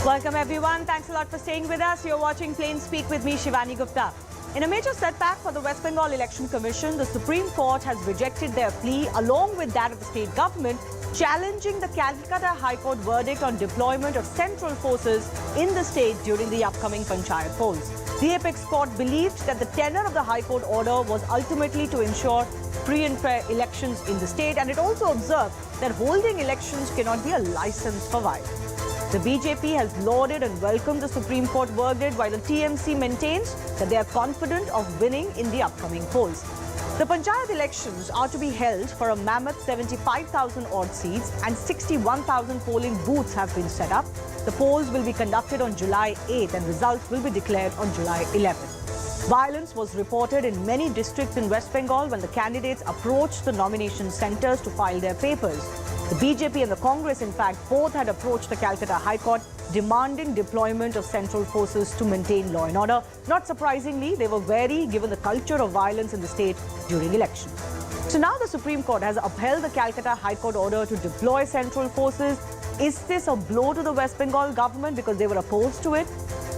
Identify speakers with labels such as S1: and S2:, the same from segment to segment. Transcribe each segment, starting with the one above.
S1: Welcome everyone. Thanks a lot for staying with us. You're watching Plain Speak with me, Shivani Gupta. In a major setback for the West Bengal Election Commission, the Supreme Court has rejected their plea along with that of the state government, challenging the Calcutta High Court verdict on deployment of central forces in the state during the upcoming Panchayat polls. The apex court believed that the tenor of the High Court order was ultimately to ensure free and fair elections in the state, and it also observed that holding elections cannot be a license for violence. The BJP has lauded and welcomed the Supreme Court verdict, while the TMC maintains that they are confident of winning in the upcoming polls. The Panchayat elections are to be held for a mammoth 75,000 odd seats, and 61,000 polling booths have been set up. The polls will be conducted on July 8th and results will be declared on July 11th. Violence was reported in many districts in West Bengal when the candidates approached the nomination centres to file their papers. The BJP and the Congress, in fact, both had approached the Calcutta High Court demanding deployment of central forces to maintain law and order. Not surprisingly, they were wary given the culture of violence in the state during elections. So now the Supreme Court has upheld the Calcutta High Court order to deploy central forces. Is this a blow to the West Bengal government because they were opposed to it?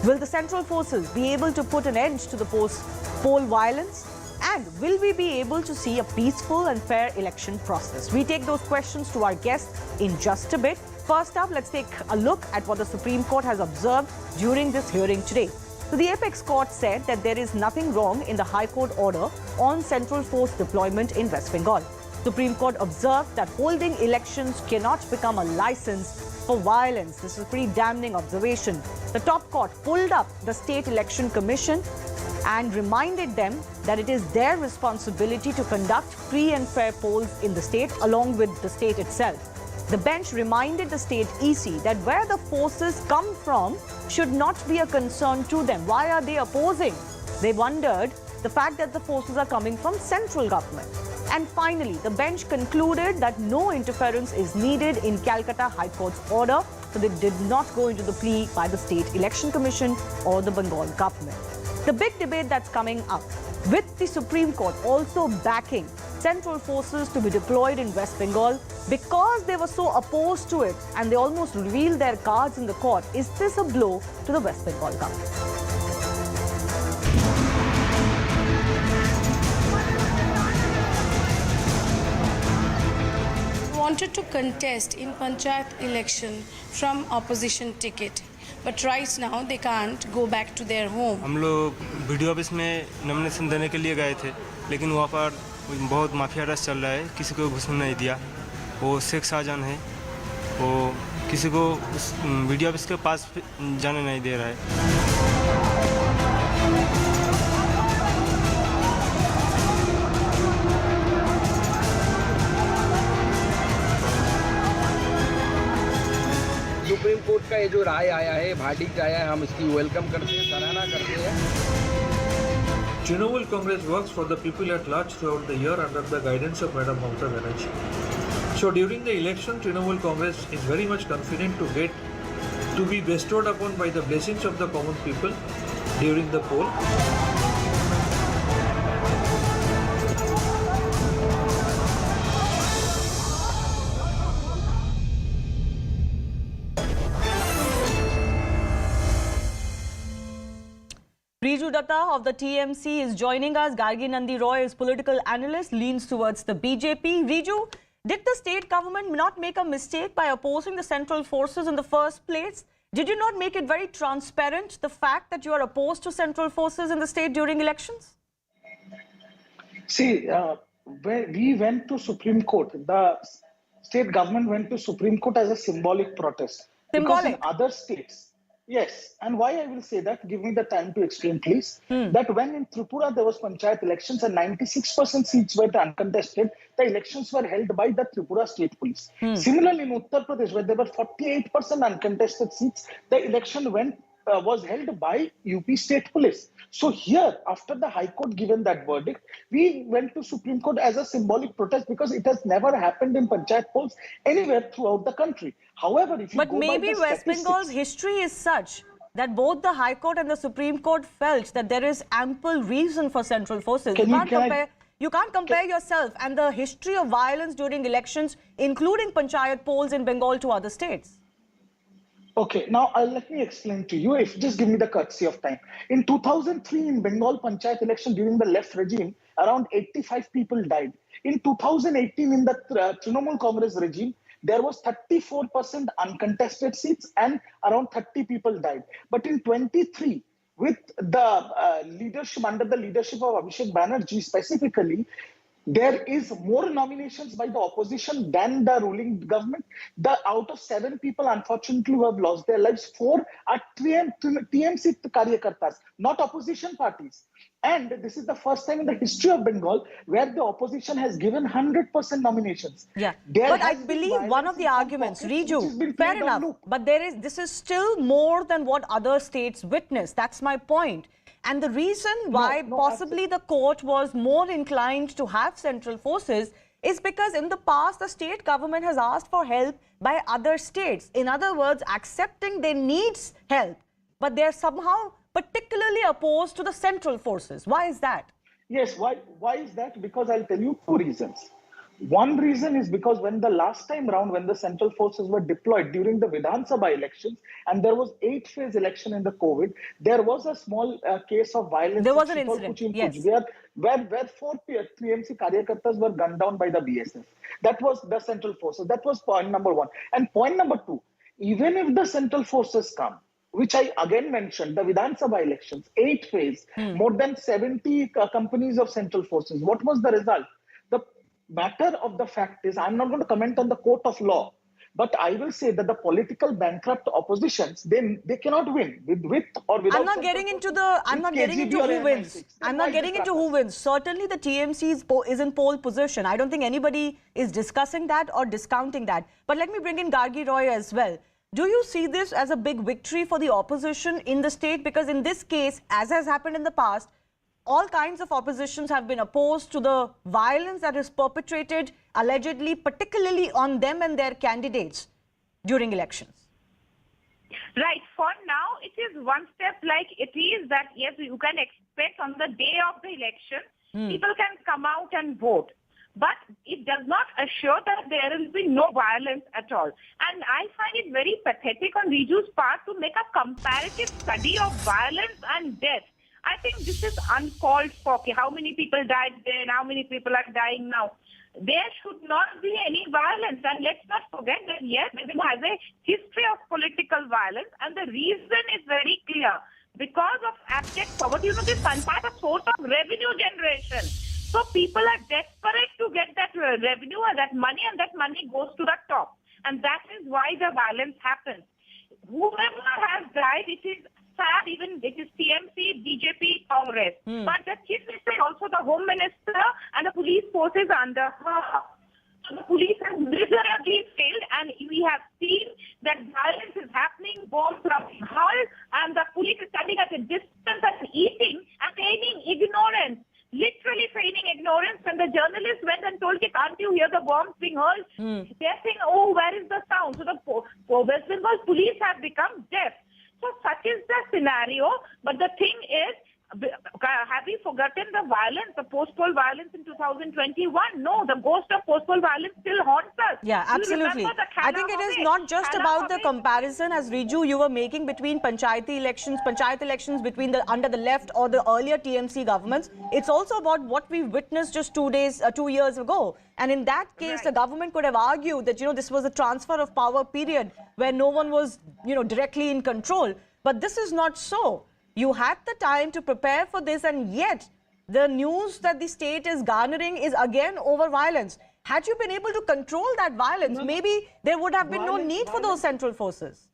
S1: Will the central forces be able to put an end to the poll violence? And will we be able to see a peaceful and fair election process? We take those questions to our guests in just a bit. First up, let's take a look at what the Supreme Court has observed during this hearing today. So the apex court said that there is nothing wrong in the High Court order on central force deployment in West Bengal. Supreme Court observed that holding elections cannot become a license for violence. This is a pretty damning observation. The top court pulled up the State Election Commission and reminded them that it is their responsibility to conduct free and fair polls in the state along with the state itself. The bench reminded the state EC that where the forces come from should not be a concern to them. Why are they opposing? They wondered the fact that the forces are coming from central government. And finally, the bench concluded that no interference is needed in Calcutta High Court's order, so they did not go into the plea by the State Election Commission or the Bengal government. The big debate that's coming up, with the Supreme Court also backing central forces to be deployed in West Bengal because they were so opposed to it and they almost revealed their cards in the court. Is this a blow to the West Bengal government?
S2: Wanted to contest in Panchayat election from opposition ticket, but right now they can't go back to their home.
S3: हम लोग video office में nomination देने के लिए गए थे, लेकिन वहाँ पर बहुत माफिया रस चल रहा है, किसी को घुसने नहीं दिया। वो शेख शाहजहां है, वो किसी को उस वीडियो ऑफिस के पास जाने नहीं दे रहा है।
S4: सुप्रीम कोर्ट का ये जो राय आया है, वर्डिक्ट आया है, हम इसकी वेलकम करते हैं, सराहना करते हैं।
S5: Trinamool Congress works for the people at large throughout the year under the guidance of Madam Mamata Banerjee. So during the election, Trinamool Congress is very much confident to be bestowed upon by the blessings of the common people during the poll.
S1: Riju Datta of the TMC is joining us. Gargi Nandi Roy is political analyst, leans towards the BJP. Riju, did the state government not make a mistake by opposing the central forces in the first place? Did you not make it very transparent, the fact that you are opposed to central forces in the state during elections?
S6: See, we went to Supreme Court. The state government went to Supreme Court as a symbolic protest.
S1: Symbolic?
S6: Because in other states, yes. And why I will say that, give me the time to explain, please. That when in Tripura there was Panchayat elections and 96% seats were uncontested, the elections were held by the Tripura State Police. Similarly, in Uttar Pradesh, where there were 48% uncontested seats, the election was held by UP State Police. So here, after the High Court given that verdict, we went to Supreme Court as a symbolic protest because it has never happened in Panchayat polls anywhere throughout the country. However, if you
S1: But
S6: go
S1: maybe
S6: by the
S1: West Bengal's history is such that both the High Court and the Supreme Court felt that there is ample reason for central forces. You can't compare yourself and the history of violence during elections, including Panchayat polls in Bengal, to other states.
S6: Okay, now let me explain to you. If just give me the courtesy of time. In 2003, in Bengal Panchayat election during the left regime, around 85 people died. In 2018, in the Trinamool Congress regime, there was 34% uncontested seats and around 30 people died. But in 23, with the leadership under the leadership of Abhishek Banerjee specifically, there is more nominations by the opposition than the ruling government. Out of 7 people, unfortunately, who have lost their lives, 4 are TMC Karyakartas, not opposition parties. And this is the first time in the history of Bengal where the opposition has given 100% nominations.
S1: Yeah,
S6: There
S1: but I
S6: has been
S1: believe one of
S6: violence
S1: the
S6: in some
S1: arguments,
S6: pockets which has been
S1: Riju, fair
S6: played on
S1: enough,
S6: loop.
S1: but this is still more than what other states witnessed. That's my point. And the reason why possibly the court was more inclined to have central forces is because in the past, the state government has asked for help by other states. In other words, accepting they need help, but they're somehow particularly opposed to the central forces. Why is that?
S6: Yes, why is that? Because I'll tell you 2 reasons. One reason is because when the last time round, when the central forces were deployed during the Vidhan Sabha elections, and there was 8-phase election in the COVID, there was a small case of violence.
S1: There was an incident, yes.
S6: Where 4 TMC Karyakartas were gunned down by the BSF. That was the central forces. That was point number 1. And point number 2, even if the central forces come, which I again mentioned, the Vidhan Sabha elections, 8-phase, more than 70 companies of central forces. What was the result? The matter of the fact is, I'm not going to comment on the court of law, but I will say that the political bankrupt oppositions, they cannot win with or without.
S1: I'm not getting into who wins. I'm not getting into who wins. Certainly the TMC is in pole position. I don't think anybody is discussing that or discounting that. But let me bring in Gargi Roy as well. Do you see this as a big victory for the opposition in the state? Because in this case, as has happened in the past, all kinds of oppositions have been opposed to the violence that is perpetrated, allegedly, particularly on them and their candidates during elections.
S7: Right. For now, it is one step like it is that, yes, you can expect on the day of the election, people can come out and vote. But it does not assure that there will be no violence at all. And I find it very pathetic on Riju's part to make a comparative study of violence and death. I think this is uncalled for. Okay, how many people died then? How many people are dying now? There should not be any violence. And let's not forget that, yes, Bengal has a history of political violence. And the reason is very clear. Because of abject poverty, this Panchayat is a source of revenue generation. So people are desperate to get that revenue and that money goes to the top. And that is why the violence happens. Whoever has died, it is sad, even it is TMC, BJP, Congress. But the Chief Minister, also the Home Minister and the police forces under her. So the police has miserably failed, and we have seen that violence is happening both from Hull, and the police is standing at a distance and eating and feigning ignorance. Literally feigning ignorance. When the journalist went and told, can't you hear the bombs being hurled? They're saying, oh, where is the sound? So the West Bengal police have become deaf. So such is the scenario. But the thing is, have we forgotten the violence, the post-poll violence in 2021? No, the ghost of post-poll violence still haunts us.
S1: Yeah, absolutely. I think it is not just about the comparison, as Riju, you were making between panchayat elections between under the left or the earlier TMC governments. It's also about what we witnessed just 2 years ago. And in that case, the government could have argued that, this was a transfer of power period where no one was, directly in control. But this is not so. You had the time to prepare for this, and yet the news that the state is garnering is again over violence. Had you been able to control that violence, maybe there would have been no need for those central forces.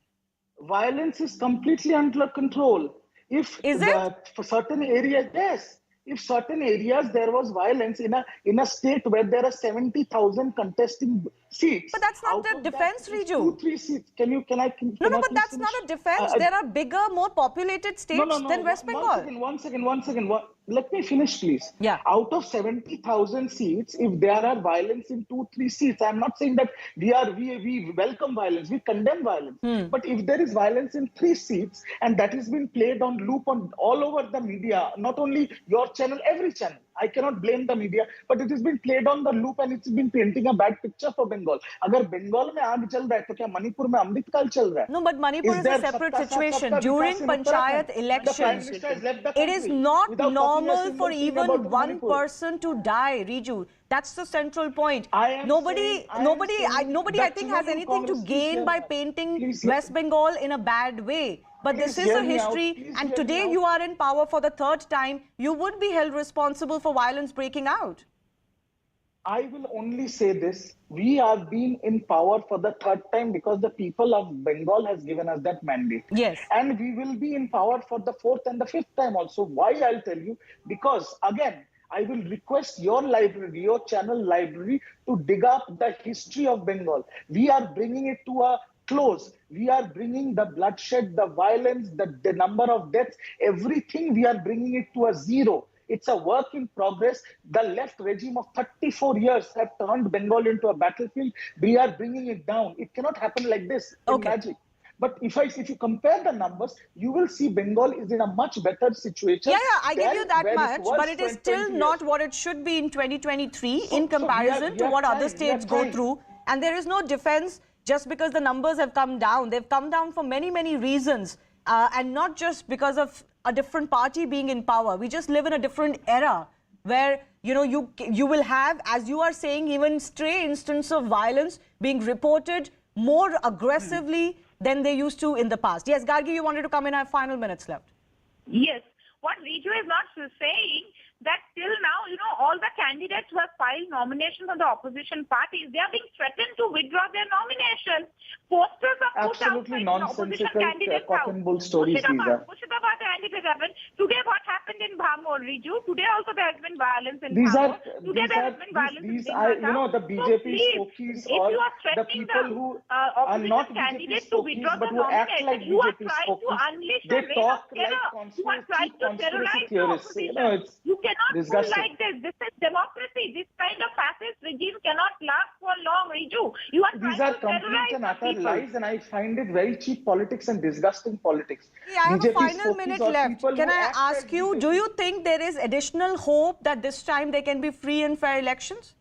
S6: Violence is completely under control. For certain areas, yes. If certain areas there was violence in a state where there are 70,000 contesting seats.
S1: But that's not the defense, Riju.
S6: 2-3 seats. Can I
S1: No, but that's not a defense. There are bigger, more populated states than West Bengal.
S6: One second. Let me finish, please.
S1: Yeah.
S6: Out of 70,000 seats, if there are violence in 2-3 seats, I'm not saying that we welcome violence, we condemn violence. But if there is violence in 3 seats, and that has been played on loop all over the media, not only your channel, every channel. I cannot blame the media, but it has been played on the loop, and it's been painting a bad picture for Bengal. Bengal. अगर बंगाल में आग जल रहा है तो क्या मणिपुर में अमृतकाल चल रहा है?
S1: No, but Manipur is a separate situation. During Panchayat elections, it is not normal for even one person to die, Riju. That's the central point. Nobody, I think, has anything to gain by painting West Bengal in a bad way. But this is a history, and today you are in power for the third time. You would be held responsible for violence breaking out.
S6: I will only say this. We have been in power for the third time because the people of Bengal has given us that mandate.
S1: Yes.
S6: And we will be in power for the fourth and the fifth time also. Why? I'll tell you. Because again, I will request your library, your channel library, to dig up the history of Bengal. We are bringing it to a close. We are bringing the bloodshed, the violence, the number of deaths, everything, we are bringing it to a zero. It's a work in progress. The left regime of 34 years have turned Bengal into a battlefield. We are bringing it down. It cannot happen like this in magic. But if you compare the numbers, you will see Bengal is in a much better situation.
S1: Yeah, I give you that much, but it is still not what it should be in 2023 in comparison to what other states go through. And there is no defense just because the numbers have come down. They've come down for many, many reasons, and not just because of a different party being in power. We just live in a different era where, you know, you will have, as you are saying, even stray instances of violence being reported more aggressively than they used to in the past. Yes, Gargi, you wanted to come in. I have final minutes left.
S7: Yes. What Riju is not saying that till now, you know, all the candidates who have filed nominations on the opposition parties, they are being threatened to withdraw their nomination. Posters are put out by the opposition candidates out.
S6: Stories,
S7: Murshidabad candidate happened. Today what happened in Bhamor, Riju? Today also there has been violence in Bhamor. Today there has been violence in Bengal.
S6: You know, the BJP stokies or the people who are not BJP stokies but who act like BJP stokies, they talk like conspiracy theorists. You know, it's
S7: cannot do like this. This is democracy. This kind of fascist regime cannot last for long, Riju.
S6: These are complete and utter lies, and I find it very cheap politics and disgusting politics.
S1: Yeah, I have a final minute left. Can I ask you, do you think there is additional hope that this time there can be free and fair elections?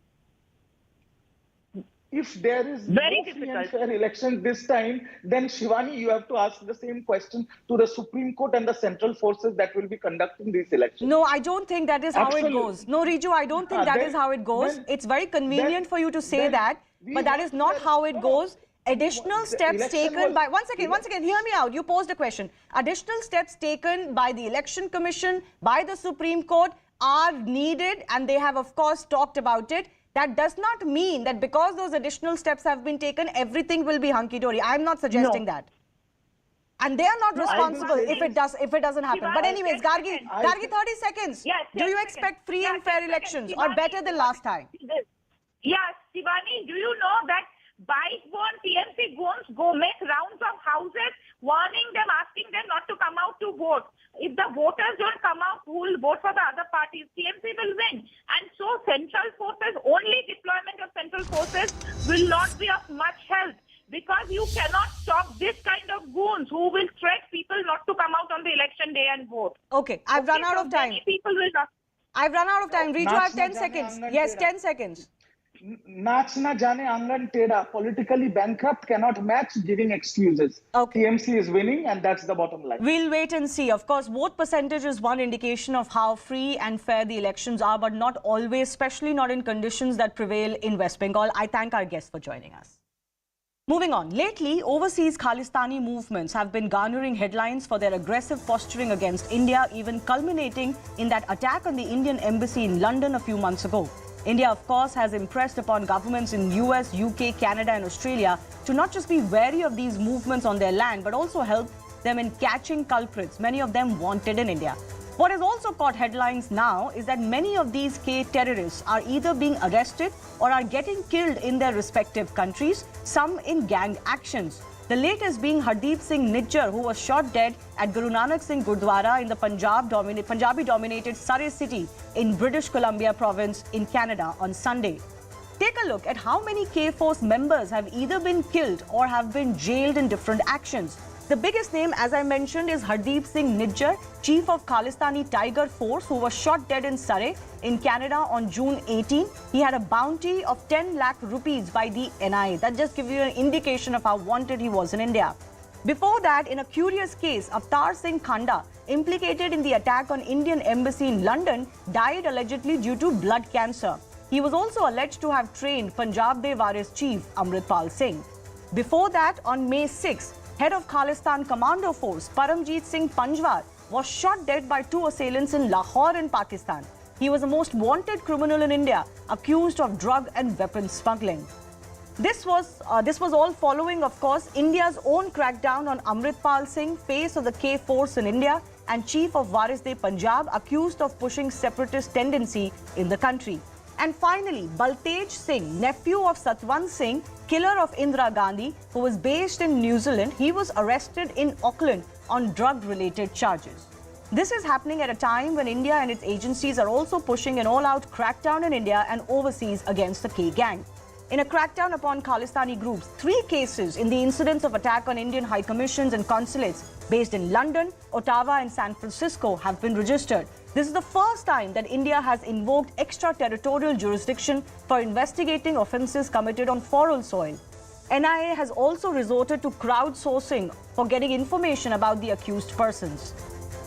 S6: If there is
S7: very
S6: no free and fair election this time, then Shivani, you have to ask the same question to the Supreme Court and the central forces that will be conducting these elections.
S1: No, I don't think that is how it goes. No, Riju, I don't think that is how it goes. It's very convenient for you to say that, but that is not how it goes. Additional steps taken by... Once again, hear me out. You posed a question. Additional steps taken by the Election Commission, by the Supreme Court are needed, and they have, of course, talked about it. That does not mean that because those additional steps have been taken, everything will be hunky-dory. I'm not suggesting that. And they are not responsible if it doesn't happen. But anyways, Gargi, 30 seconds.
S7: Yes,
S1: do you expect free and fair elections or better than last time?
S7: Yes, Shivani, do you know that bike-born TMC goons go make rounds of houses, warning them, asking them not to come out to vote. If the voters don't come out, who will vote for the other parties? TMC will win. And so central forces, only deployment of central forces will not be of much help, because you cannot stop this kind of goons who will threat people not to come out on the election day and vote.
S1: Okay, I've run out of time.
S7: Many people will not.
S1: I've run out of time. Riju, I have 10 seconds. Yes, 10 seconds.
S6: Naach na jane angan teda. Politically bankrupt cannot match giving excuses.
S1: Okay.
S6: TMC is winning, and that's the bottom line.
S1: We'll wait and see. Of course, vote percentage is one indication of how free and fair the elections are, but not always, especially not in conditions that prevail in West Bengal. I thank our guests for joining us. Moving on. Lately, overseas Khalistani movements have been garnering headlines for their aggressive posturing against India, even culminating in that attack on the Indian embassy in London a few months ago. India, of course, has impressed upon governments in US, UK, Canada and Australia to not just be wary of these movements on their land, but also help them in catching culprits, many of them wanted in India. What has also caught headlines now is that many of these K terrorists are either being arrested or are getting killed in their respective countries, some in gang actions. The latest being Hardeep Singh Nijjar, who was shot dead at Guru Nanak Singh Gurdwara in the Punjabi-dominated Surrey city in British Columbia province in Canada on Sunday. Take a look at how many K-Force members have either been killed or have been jailed in different actions. The biggest name, as I mentioned, is Hardeep Singh Nijjar, chief of Khalistan Tiger Force, who was shot dead in Surrey in Canada on June 18. He had a bounty of 10 lakh rupees by the NIA. That just gives you an indication of how wanted he was in India. Before that, in a curious case, Avtar Singh Khanda, implicated in the attack on Indian embassy in London, died allegedly due to blood cancer. He was also alleged to have trained Punjab de Waris chief Amritpal Singh. Before that, on May 6, head of Khalistan Commando Force, Paramjeet Singh Panjwar, was shot dead by two assailants in Lahore in Pakistan. He was the most wanted criminal in India, accused of drug and weapons smuggling. This was all following, of course, India's own crackdown on Amritpal Singh, face of the K Force in India and chief of Waris-e-Punjab, accused of pushing separatist tendency in the country. And finally, Baltej Singh, nephew of Satwant Singh, killer of Indira Gandhi, who was based in New Zealand, he was arrested in Auckland on drug-related charges. This is happening at a time when India and its agencies are also pushing an all-out crackdown in India and overseas against the K gang. In a crackdown upon Khalistani groups, 3 cases in the incidents of attack on Indian high commissions and consulates based in London, Ottawa and San Francisco have been registered. This is the first time that India has invoked extraterritorial jurisdiction for investigating offences committed on foreign soil. NIA has also resorted to crowdsourcing for getting information about the accused persons.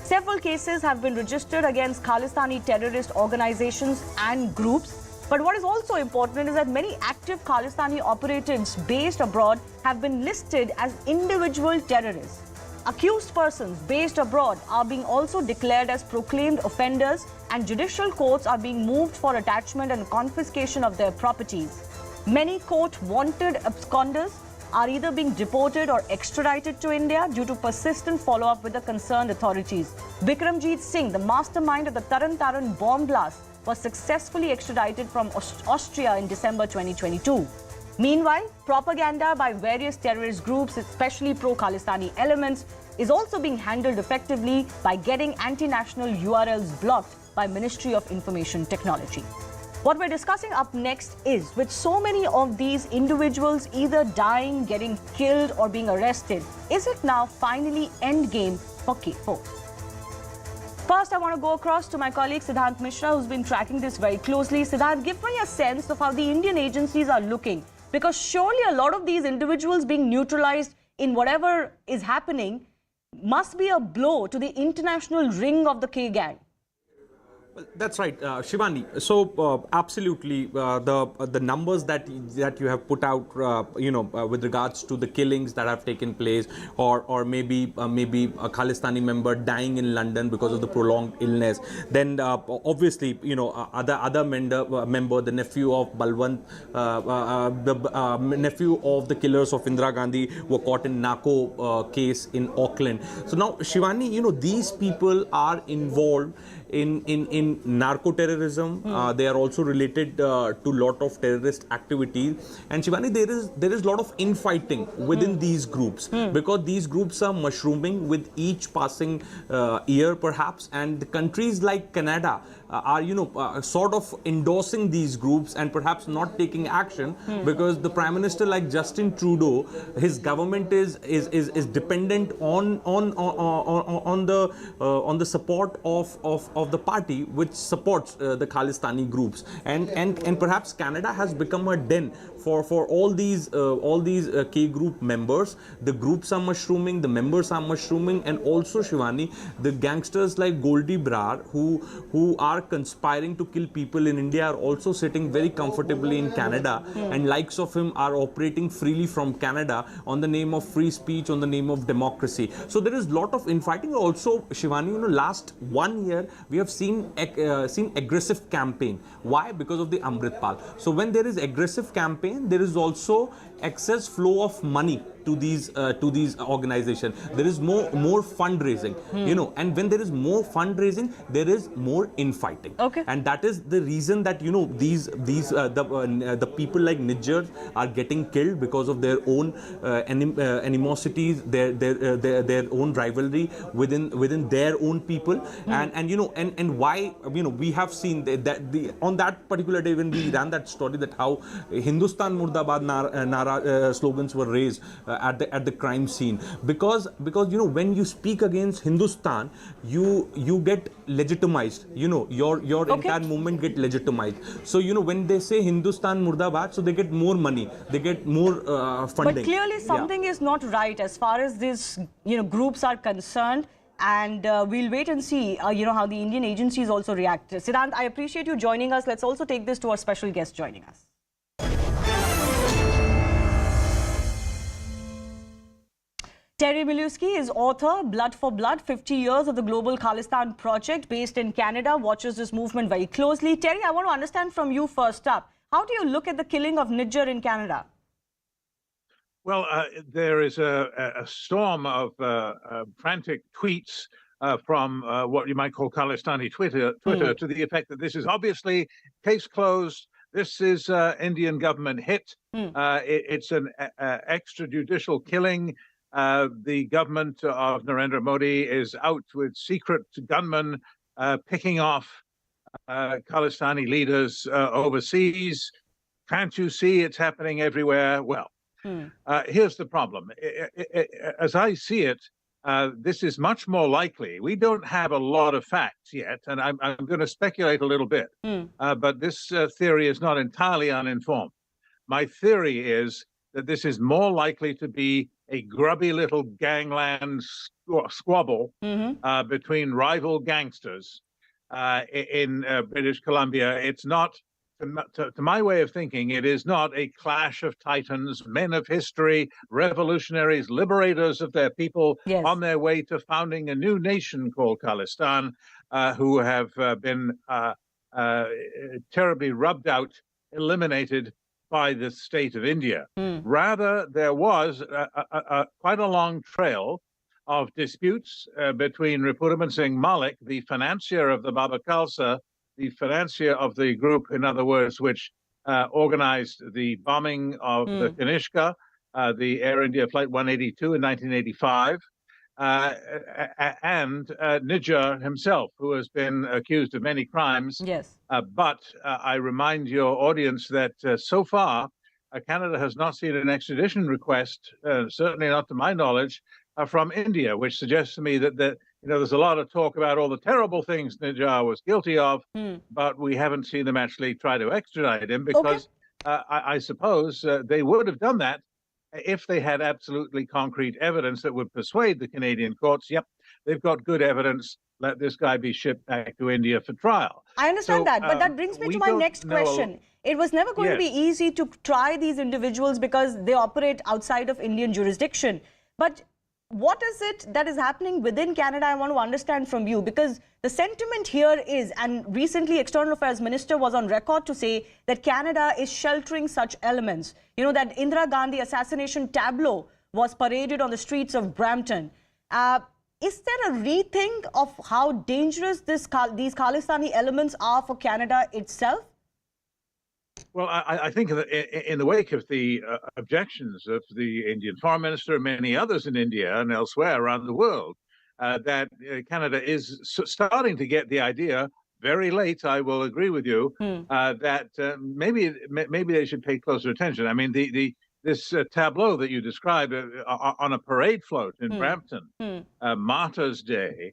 S1: Several cases have been registered against Khalistani terrorist organizations and groups. But what is also important is that many active Khalistani operatives based abroad have been listed as individual terrorists. Accused persons based abroad are being also declared as proclaimed offenders, and judicial courts are being moved for attachment and confiscation of their properties. Many court-wanted absconders are either being deported or extradited to India due to persistent follow-up with the concerned authorities. Bikramjit Singh, the mastermind of the Taran Taran bomb blast, was successfully extradited from Austria in December 2022. Meanwhile, propaganda by various terrorist groups, especially pro-Khalistani elements, is also being handled effectively by getting anti-national URLs blocked by Ministry of Information Technology. What we're discussing up next is, with so many of these individuals either dying, getting killed or being arrested, is it now finally endgame for K4? First, I want to go across to my colleague Siddhant Mishra, who's been tracking this very closely. Siddhant, give me a sense of how the Indian agencies are looking, because surely a lot of these individuals being neutralized in whatever is happening must be a blow to the international ring of the K gang.
S8: Well, that's right, Shivani. So absolutely, the numbers that you have put out, with regards to the killings that have taken place, or maybe a Khalistani member dying in London because of the prolonged illness. Then obviously, other member, the nephew of Balwant, the nephew of the killers of Indira Gandhi, were caught in narco case in Auckland. So now, Shivani, these people are involved in narco-terrorism. They are also related to a lot of terrorist activities. And Shivani, there is a lot of infighting within these groups, because these groups are mushrooming with each passing year perhaps, and the countries like Canada are sort of endorsing these groups and perhaps not taking action, because the Prime Minister like Justin Trudeau, his government is dependent on the support of the party which supports the Khalistani groups, and perhaps Canada has become a den for all these K group members. The groups are mushrooming, the members are mushrooming, and also, Shivani, the gangsters like Goldie Brar, who are conspiring to kill people in India, are also sitting very comfortably in Canada, and likes of him are operating freely from Canada on the name of free speech, on the name of democracy. So there is a lot of infighting. Also, Shivani, last 1 year we have seen aggressive campaign. Why? Because of the Amritpal. So when there is aggressive campaign, there is also excess flow of money to these organizations. There is more fundraising, and when there is more fundraising, there is more infighting.
S1: Okay.
S8: And that is the reason that the people like Nijjar are getting killed, because of their own animosities, their own rivalry within their own people. And why we have seen that on that particular day when we ran that story, that how Hindustan Murdabad Nara slogans were raised at the crime scene, because you know, when you speak against Hindustan, you get legitimized. You know, your entire movement get legitimized. So you know, when they say Hindustan Murdabad, so they get more money, they get more funding.
S1: But clearly something is not right as far as these, you know, groups are concerned. And we'll wait and see, you know, how the Indian agencies also react. Siddhant, I appreciate you joining us. Let's also take this to our special guest joining us. Terry Milewski is author, Blood for Blood, 50 Years of the Global Khalistan Project, based in Canada, watches this movement very closely. Terry, I want to understand from you first up, how do you look at the killing of Nijjar in Canada?
S9: Well, there is a storm of frantic tweets from what you might call Khalistani Twitter to the effect that this is obviously case closed. This is Indian government hit. It's an extrajudicial killing. The government of Narendra Modi is out with secret gunmen picking off Khalistani leaders overseas. Can't you see it's happening everywhere? Well, here's the problem. As I see it, this is much more likely. We don't have a lot of facts yet, and I'm going to speculate a little bit, but this theory is not entirely uninformed. My theory is that this is more likely to be a grubby little gangland squabble between rival gangsters in British Columbia. It's not, to my way of thinking, it is not a clash of titans, men of history, revolutionaries, liberators of their people on their way to founding a new nation called Khalistan, who have been terribly rubbed out, eliminated by the state of India. Rather, there was quite a long trail of disputes between Ripudaman Singh Malik, the financier of the Baba Khalsa, the financier of the group, in other words, which organized the bombing of the Kanishka, the Air India Flight 182 in 1985, and Nijjar himself, who has been accused of many crimes. But I remind your audience that so far, Canada has not seen an extradition request, certainly not to my knowledge, from India, which suggests to me that you know, there's a lot of talk about all the terrible things Nijjar was guilty of, but we haven't seen them actually try to extradite him, because I suppose they would have done that if they had absolutely concrete evidence that would persuade the Canadian courts, yep, they've got good evidence, let this guy be shipped back to India for trial.
S1: I understand that, but that brings me to my next question. It was never going to be easy to try these individuals because they operate outside of Indian jurisdiction. But what is it that is happening within Canada? I want to understand from you, because the sentiment here is, and recently External Affairs Minister was on record to say that Canada is sheltering such elements. You know, that Indira Gandhi assassination tableau was paraded on the streets of Brampton. Is there a rethink of how dangerous these Khalistani elements are for Canada itself?
S9: Well, I think in the wake of the objections of the Indian Foreign Minister and many others in India and elsewhere around the world, that Canada is starting to get the idea, very late, I will agree with you, that maybe they should pay closer attention. I mean, this tableau that you described on a parade float in Brampton, Martyrs' Day,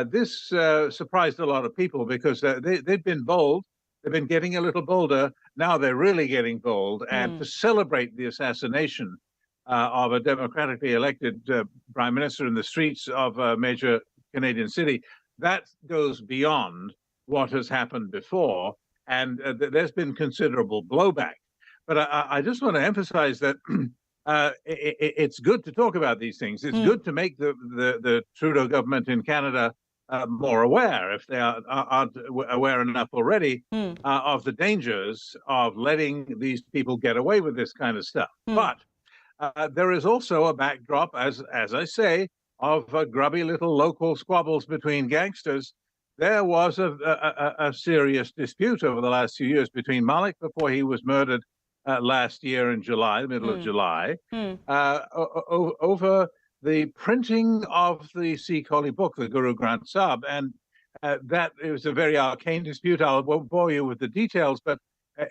S9: this surprised a lot of people because they've been bold. They've been getting a little bolder. Now they're really getting bold. And to celebrate the assassination of a democratically elected prime minister in the streets of a major Canadian city, that goes beyond what has happened before. And there's been considerable blowback. But I just want to emphasize that it's good to talk about these things. It's good to make the Trudeau government in Canada more aware, if they aren't aware enough already, of the dangers of letting these people get away with this kind of stuff. But there is also a backdrop, as I say, of grubby little local squabbles between gangsters. There was a serious dispute over the last few years between Malik, before he was murdered last year in July, the middle of July, over the printing of the Sikh holy book, the Guru Granth Sahib, and that it was a very arcane dispute. I won't bore you with the details, but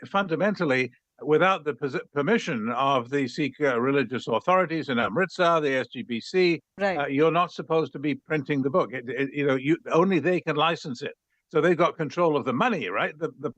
S9: fundamentally, without the permission of the Sikh religious authorities in Amritsar, the SGBC.
S1: Right.
S9: You're not supposed to be printing the book. Only they can license it. So they've got control of the money, right? The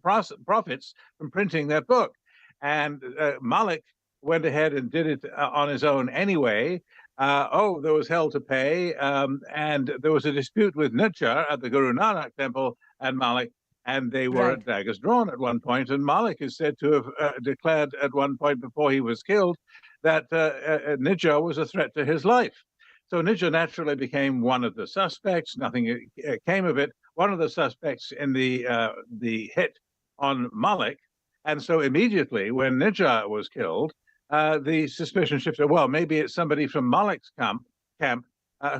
S9: profits from printing that book. And Malik went ahead and did it on his own anyway. There was hell to pay. And there was a dispute with Nijjar at the Guru Nanak temple and Malik. And they were at daggers drawn at one point. And Malik is said to have declared at one point before he was killed that Nijjar was a threat to his life. So Nijjar naturally became one of the suspects. Nothing came of it. One of the suspects in the hit on Malik. And so immediately when Nijjar was killed, the suspicion shifted. Well, maybe it's somebody from Malik's camp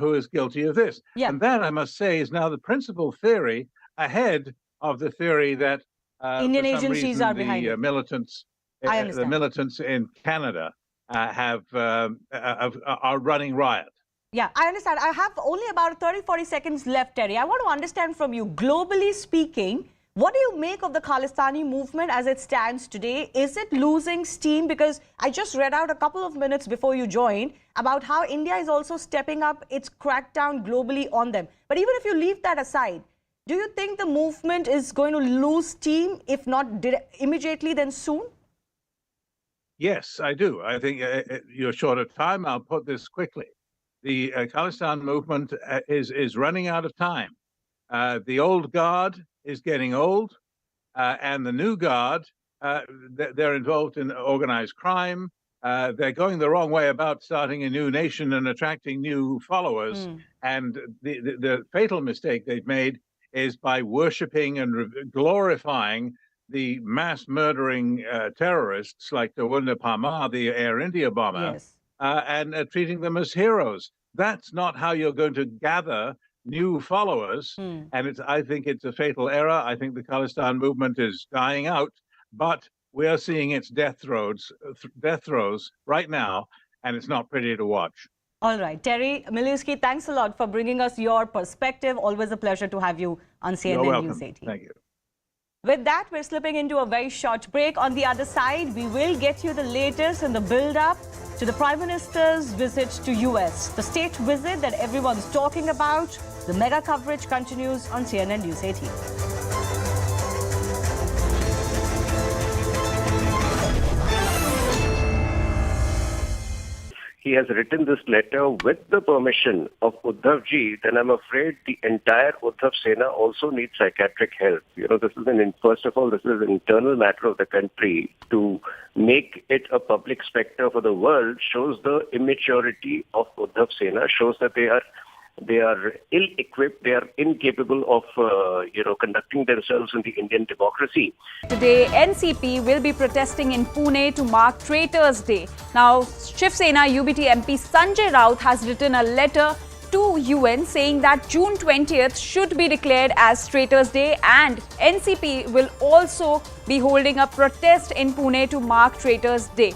S9: who is guilty of this.
S1: Yeah.
S9: And that, I must say, is now the principal theory ahead of the theory that
S1: Indian agencies are behind it.
S9: Militants,
S1: I understand.
S9: the militants in Canada are running riot.
S1: Yeah, I understand. I have only about 30-40 seconds left, Terry. I want to understand from you, globally speaking, what do you make of the Khalistani movement as it stands today? Is it losing steam? Because I just read out a couple of minutes before you joined about how India is also stepping up its crackdown globally on them. But even if you leave that aside, do you think the movement is going to lose steam, if not immediately, then soon?
S9: Yes, I do. I think you're short of time. I'll put this quickly. The Khalistan movement is running out of time. The old guard is getting old, and the new guard, they're involved in organized crime. They're going the wrong way about starting a new nation and attracting new followers. And the fatal mistake they've made is by worshipping and glorifying the mass murdering terrorists like the Wunda Parmar, the Air India bomber,
S1: Yes.
S9: and treating them as heroes. That's not how you're going to gather new followers. And I think it's a fatal error. I think the Khalistan movement is dying out, but we are seeing its death throes right now, and it's not pretty to watch.
S1: All right. Terry Miliuski, thanks a lot for bringing us your perspective. Always a pleasure to have you on CNN News 18.
S9: Thank you.
S1: With that, we're slipping into a very short break. On the other side, we will get you the latest in the build-up to the Prime Minister's visit to US. The state visit that everyone's talking about. The mega coverage continues on CNN News 18.
S10: He has written this letter with the permission of Uddhav ji, then I'm afraid the entire Uddhav Sena also needs psychiatric help. This is first of all, this is an internal matter of the country. To make it a public spectre for the world shows the immaturity of Uddhav Sena, shows that they are ill-equipped, they are incapable of, conducting themselves in the Indian democracy.
S11: Today, NCP will be protesting in Pune to mark Traitors' Day. Now, Shiv Sena UBT MP Sanjay Raut has written a letter to UN saying that June 20th should be declared as Traitors' Day, and NCP will also be holding a protest in Pune to mark Traitors' Day.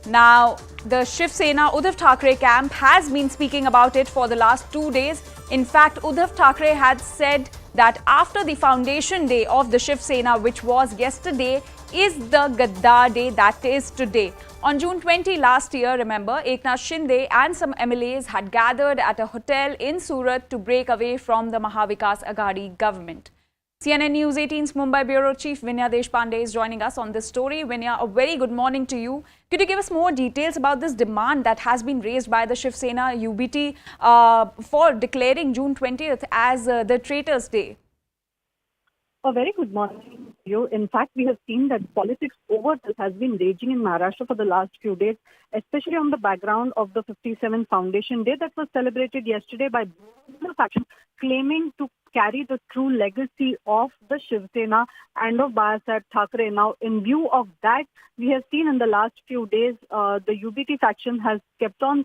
S11: Now, the Shiv Sena Uddhav Thackeray camp has been speaking about it for the last 2 days. In fact, Uddhav Thackeray had said that after the foundation day of the Shiv Sena, which was yesterday, is the Gaddar Day, that is today. On June 20 last year, remember, Eknath Shinde and some MLAs had gathered at a hotel in Surat to break away from the Mahavikas Aghadi government. CNN News 18's Mumbai Bureau Chief Vinya Deshpande is joining us on this story. Vinya, a very good morning to you. Could you give us more details about this demand that has been raised by the Shiv Sena UBT for declaring June 20th as the Traitors' Day?
S12: A very good morning to you. In fact, we have seen that politics over this has been raging in Maharashtra for the last few days, especially on the background of the 57th Foundation Day that was celebrated yesterday by factions claiming to carry the true legacy of the Shiv Sena and of Babasaheb Thackeray. Now, in view of that, we have seen in the last few days, the UBT faction has kept on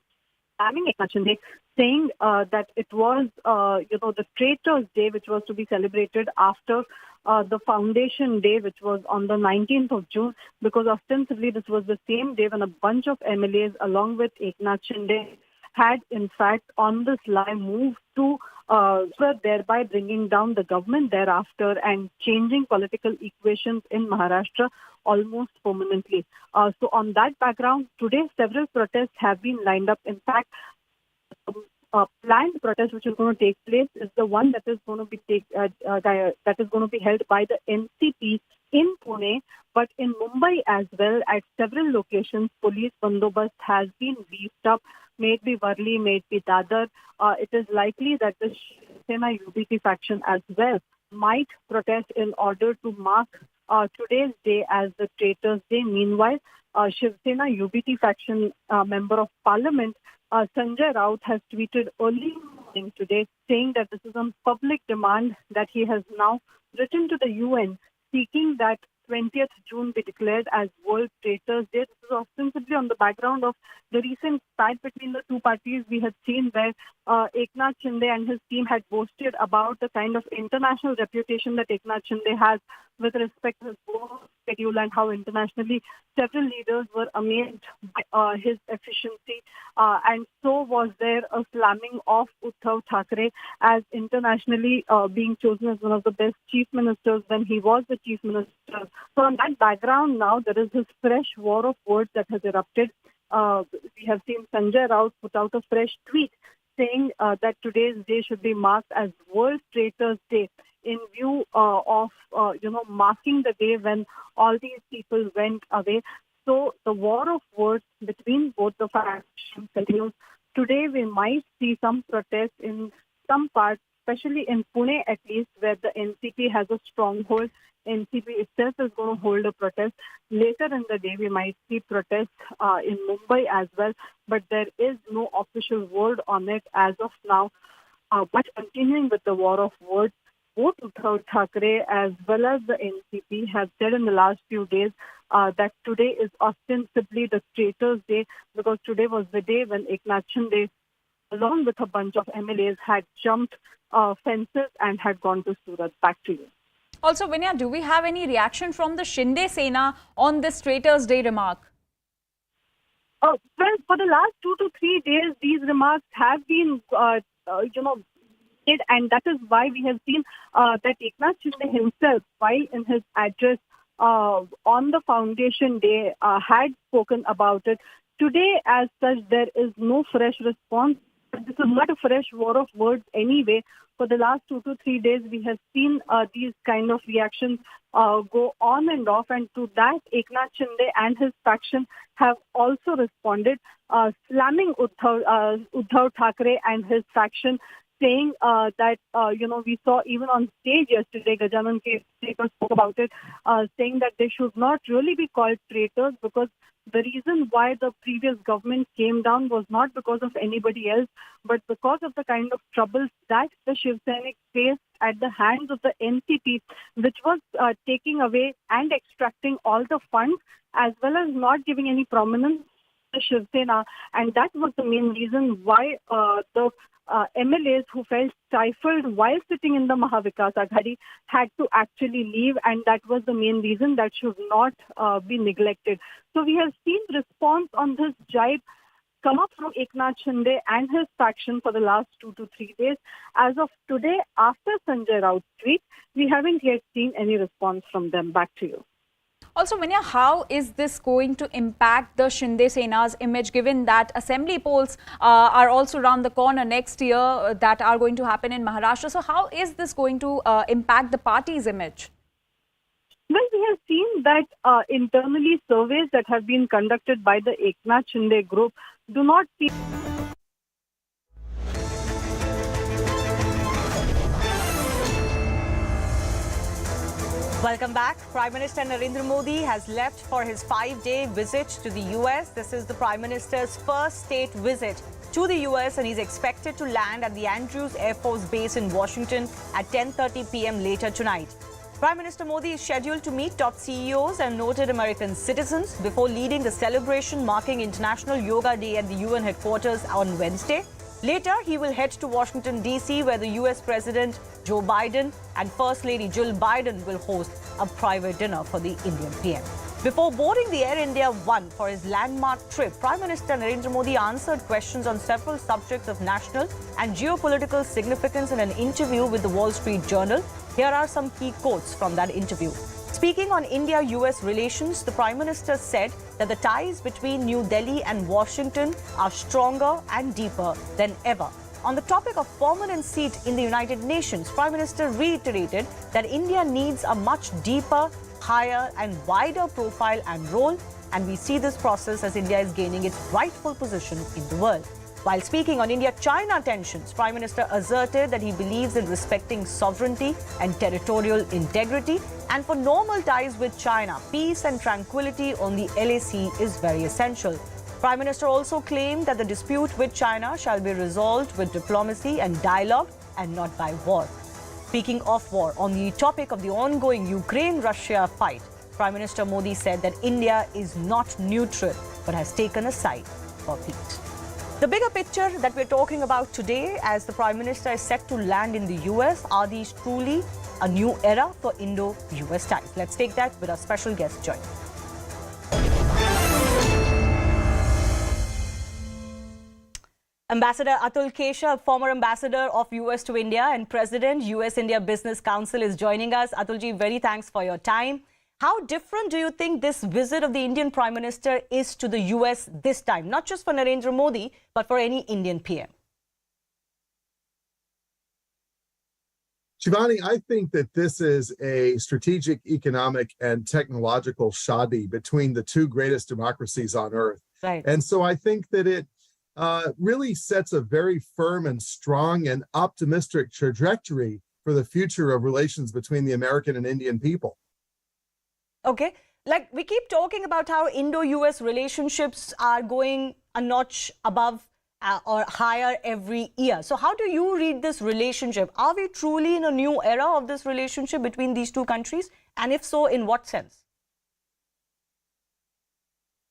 S12: having a Eknath Shinde, saying that it was, the Traitors' Day, which was to be celebrated after the Foundation Day, which was on the 19th of June, because ostensibly this was the same day when a bunch of MLAs, along with Eknath Shinde had in fact on the sly moved to thereby bringing down the government thereafter and changing political equations in Maharashtra almost permanently. So on that background, today several protests have been lined up. In fact, planned protest which is going to take place is the one that is going to be held by the NCP in Pune, but in Mumbai as well. At several locations, police bandobast has been beefed up. May it be Worli, may it be Dadar. It is likely that the Shiv Sena UBT faction as well might protest in order to mark today's day as the Traitors' Day. Meanwhile, Shiv Sena UBT faction member of parliament Sanjay Raut has tweeted early morning today saying that this is a public demand that he has now written to the UN seeking that 20th June be declared as World Traitors' Day. This is ostensibly on the background of the recent fight between the two parties we had seen where Eknath Shinde and his team had boasted about the kind of international reputation that Eknath Shinde has with respect to his work schedule and how internationally several leaders were amazed by his efficiency. And so was there a slamming of Uddhav Thackeray as internationally being chosen as one of the best chief ministers when he was the chief minister. So on that background now, there is this fresh war of words that has erupted. We have seen Sanjay Raut put out a fresh tweet saying that today's day should be marked as World Traitors' Day in view of marking the day when all these people went away. So the war of words between both the factions continues. Today we might see some protests in some parts, especially in Pune at least, where the NCP has a stronghold. NCP itself is going to hold a protest. Later in the day, we might see protests in Mumbai as well, but there is no official word on it as of now. But continuing with the war of words, both Uddhav Thackeray as well as the NCP have said in the last few days that today is ostensibly the Traitors' Day because today was the day when Eknath Shinde, along with a bunch of MLAs, had jumped fences and had gone to Surat. Back to you.
S11: Also, Vinaya, do we have any reaction from the Shinde Sena on this Traitors' Day remark?
S12: Well, for the last 2 to 3 days, these remarks have been, and that is why we have seen that Eknath Shinde himself, while in his address on the Foundation Day, had spoken about it. Today, as such, there is no fresh response. This is not a fresh war of words anyway. For the last 2 to 3 days, we have seen these kind of reactions go on and off. And to that, Eknath Shinde and his faction have also responded, slamming Uddhav Thackeray and his faction, saying that, we saw even on stage yesterday, Gajanan Kesar spoke about it, saying that they should not really be called traitors because the reason why the previous government came down was not because of anybody else, but because of the kind of troubles that the Shiv Sainik faced at the hands of the NCP, which was taking away and extracting all the funds as well as not giving any prominence to the Shiv Sena. And that was the main reason why the MLAs who felt stifled while sitting in the Mahavikas Aghadi had to actually leave, and that was the main reason that should not be neglected. So we have seen response on this jibe come up from Eknath Shinde and his faction for the last 2 to 3 days. As of today, after Sanjay Raut's tweet, we haven't yet seen any response from them. Back to you.
S11: Also, Vinaya, how is this going to impact the Shinde Sena's image, given that assembly polls are also around the corner next year that are going to happen in Maharashtra? So how is this going to impact the party's image?
S12: Well, we have seen that internally surveys that have been conducted by the Eknath Shinde group do not see...
S1: Welcome back. Prime Minister Narendra Modi has left for his 5-day visit to the US. This is the Prime Minister's first state visit to the US, and he's expected to land at the Andrews Air Force Base in Washington at 10:30 p.m. later tonight. Prime Minister Modi is scheduled to meet top CEOs and noted American citizens before leading the celebration marking International Yoga Day at the UN headquarters on Wednesday. Later, he will head to Washington, D.C., where the U.S. President Joe Biden and First Lady Jill Biden will host a private dinner for the Indian PM. Before boarding the Air India One for his landmark trip, Prime Minister Narendra Modi answered questions on several subjects of national and geopolitical significance in an interview with the Wall Street Journal. Here are some key quotes from that interview. Speaking on India-US relations, the Prime Minister said that the ties between New Delhi and Washington are stronger and deeper than ever. On the topic of permanent seat in the United Nations, Prime Minister reiterated that India needs a much deeper, higher and wider profile and role, and we see this process as India is gaining its rightful position in the world. While speaking on India-China tensions, Prime Minister asserted that he believes in respecting sovereignty and territorial integrity, and for normal ties with China, peace and tranquility on the LAC is very essential. Prime Minister also claimed that the dispute with China shall be resolved with diplomacy and dialogue and not by war. Speaking of war, on the topic of the ongoing Ukraine-Russia fight, Prime Minister Modi said that India is not neutral but has taken a side for peace. The bigger picture that we're talking about today, as the Prime Minister is set to land in the US, are these truly a new era for Indo-US ties? Let's take that with our special guest joining. Ambassador Atul Keshav, former ambassador of US to India and president, US-India Business Council, is joining us. Atulji, very thanks for your time. How different do you think this visit of the Indian Prime Minister is to the US this time? Not just for Narendra Modi, but for any Indian PM.
S13: Shivani, I think that this is a strategic, economic, and technological shadi between the two greatest democracies on earth.
S1: Right.
S13: And so I think that it really sets a very firm and strong and optimistic trajectory for the future of relations between the American and Indian people.
S1: Okay. Like, we keep talking about how Indo-US relationships are going a notch above or higher every year. So how do you read this relationship? Are we truly in a new era of this relationship between these two countries? And if so, in what sense?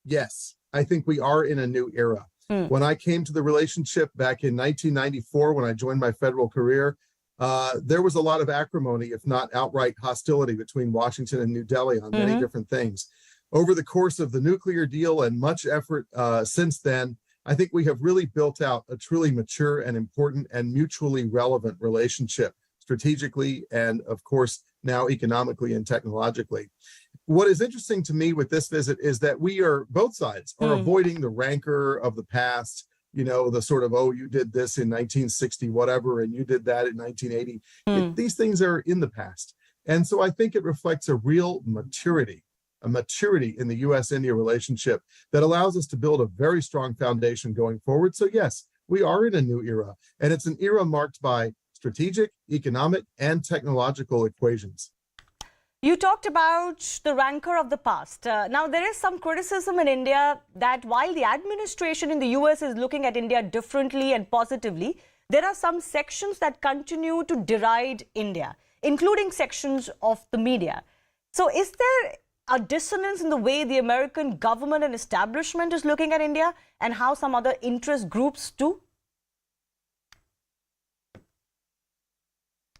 S13: Yes, I think we are in a new era. When I came to the relationship back in 1994, when I joined my federal career, there was a lot of acrimony, if not outright hostility, between Washington and New Delhi on many different things. Over the course of the nuclear deal and much effort since then, I think we have really built out a truly mature and important and mutually relevant relationship, strategically and, of course, now economically and technologically. What is interesting to me with this visit is that we are, both sides are avoiding the rancor of the past, you know, the sort of, oh, you did this in 1960, whatever, and you did that in 1980. These things are in the past. And so I think it reflects a real maturity in the US-India relationship that allows us to build a very strong foundation going forward. So yes, we are in a new era, and it's an era marked by strategic, economic, and technological equations.
S1: You talked about the rancor of the past. Now, there is some criticism in India that while the administration in the US is looking at India differently and positively, there are some sections that continue to deride India, including sections of the media. So is there a dissonance in the way the American government and establishment is looking at India and how some other interest groups do?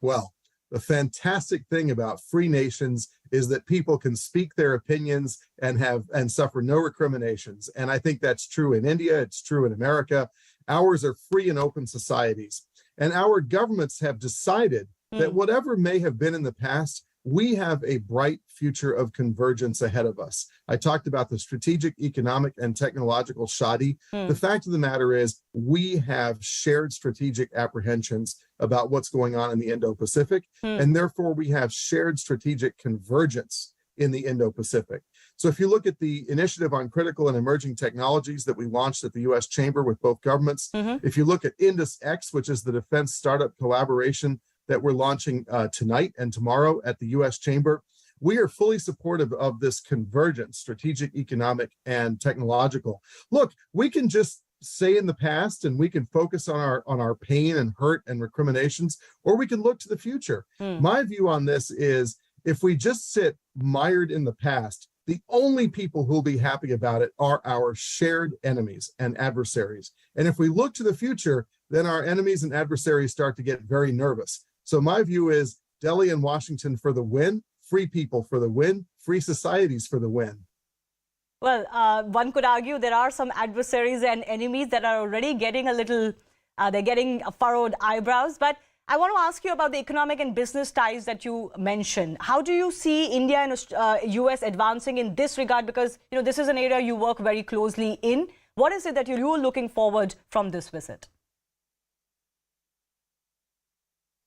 S13: Well, the fantastic thing about free nations is that people can speak their opinions and suffer no recriminations. And I think that's true in India. It's true in America. Ours are free and open societies. And our governments have decided that whatever may have been in the past, we have a bright future of convergence ahead of us. I talked about the strategic, economic, and technological shadi. The fact of the matter is we have shared strategic apprehensions about what's going on in the Indo-Pacific, and therefore we have shared strategic convergence in the Indo-Pacific. So if you look at the initiative on critical and emerging technologies that we launched at the U.S. Chamber with both governments, if you look at IndusX, which is the defense startup collaboration that we're launching tonight and tomorrow at the U.S. Chamber, we are fully supportive of this convergence, strategic, economic, and technological. Look, we can just say in the past and we can focus on our pain and hurt and recriminations, or we can look to the future. My view on this is if we just sit mired in the past, the only people who'll be happy about it are our shared enemies and adversaries. And if we look to the future, then our enemies and adversaries start to get very nervous. So my view is Delhi and Washington for the win, free people for the win, free societies for the win.
S1: Well, one could argue there are some adversaries and enemies that are already getting a little, they're getting furrowed eyebrows. But I want to ask you about the economic and business ties that you mentioned. How do you see India and US advancing in this regard? Because, you know, this is an area you work very closely in. What is it that you're looking forward from this visit?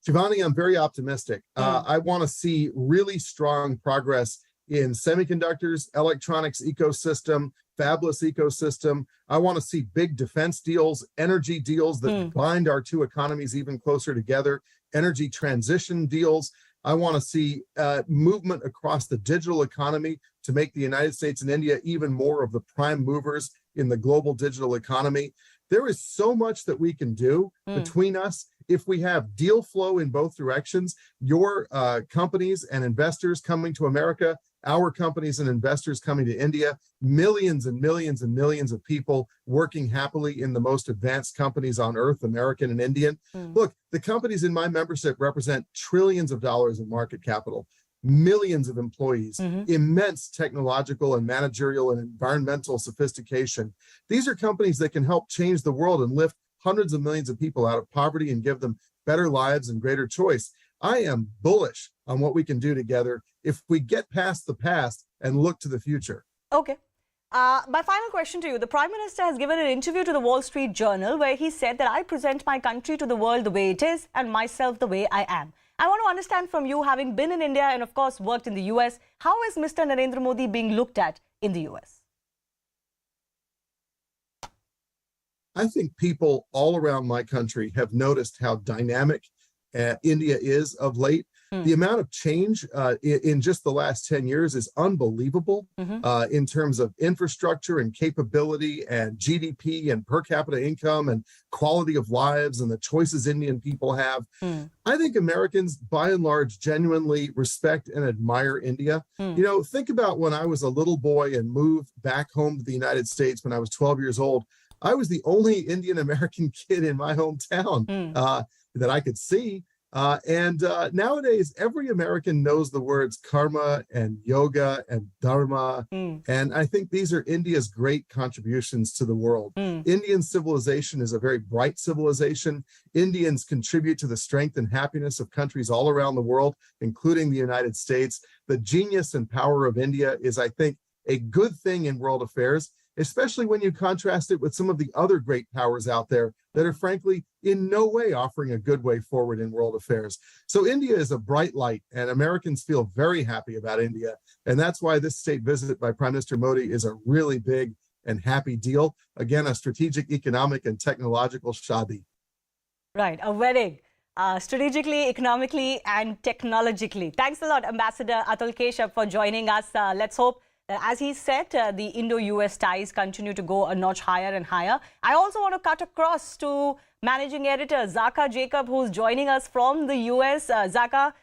S13: Shivani, I'm very optimistic. I want to see really strong progress in semiconductors, electronics ecosystem, fabless ecosystem. I want to see big defense deals, energy deals that bind our two economies even closer together, energy transition deals. I want to see movement across the digital economy to make the United States and India even more of the prime movers in the global digital economy. There is so much that we can do between us if we have deal flow in both directions. Your companies and investors coming to America, our companies and investors coming to India, millions and millions and millions of people working happily in the most advanced companies on earth, American and Indian. Look, the companies in my membership represent trillions of dollars in market capital, millions of employees, immense technological and managerial and environmental sophistication. These are companies that can help change the world and lift hundreds of millions of people out of poverty and give them better lives and greater choice. I am bullish on what we can do together if we get past the past and look to the future.
S1: Okay. My final question to you. The Prime Minister has given an interview to the Wall Street Journal where he said that I present my country to the world the way it is and myself the way I am. I want to understand from you, having been in India and of course worked in the US, how is Mr. Narendra Modi being looked at in the US?
S13: I think people all around my country have noticed how dynamic India is of late. The amount of change in just the last 10 years is unbelievable in terms of infrastructure and capability and GDP and per capita income and quality of lives and the choices Indian people have. I think Americans, by and large, genuinely respect and admire India. You know, think about when I was a little boy and moved back home to the United States when I was 12 years old. I was the only Indian American kid in my hometown that I could see. Nowadays, every American knows the words karma and yoga and dharma. And I think these are India's great contributions to the world. Indian civilization is a very bright civilization. Indians contribute to the strength and happiness of countries all around the world, including the United States. The genius and power of India is, I think, a good thing in world affairs, especially when you contrast it with some of the other great powers out there that are frankly in no way offering a good way forward in world affairs. So India is a bright light and Americans feel very happy about India. And that's why this state visit by Prime Minister Modi is a really big and happy deal. Again, a strategic, economic and technological shadi.
S1: Right, a wedding. Strategically, economically and technologically. Thanks a lot, Ambassador Atul Keshav, for joining us. Let's hope as he said, the Indo-US ties continue to go a notch higher and higher. I also want to cut across to Managing Editor Zaka Jacob, who's joining us from the US. Zaka,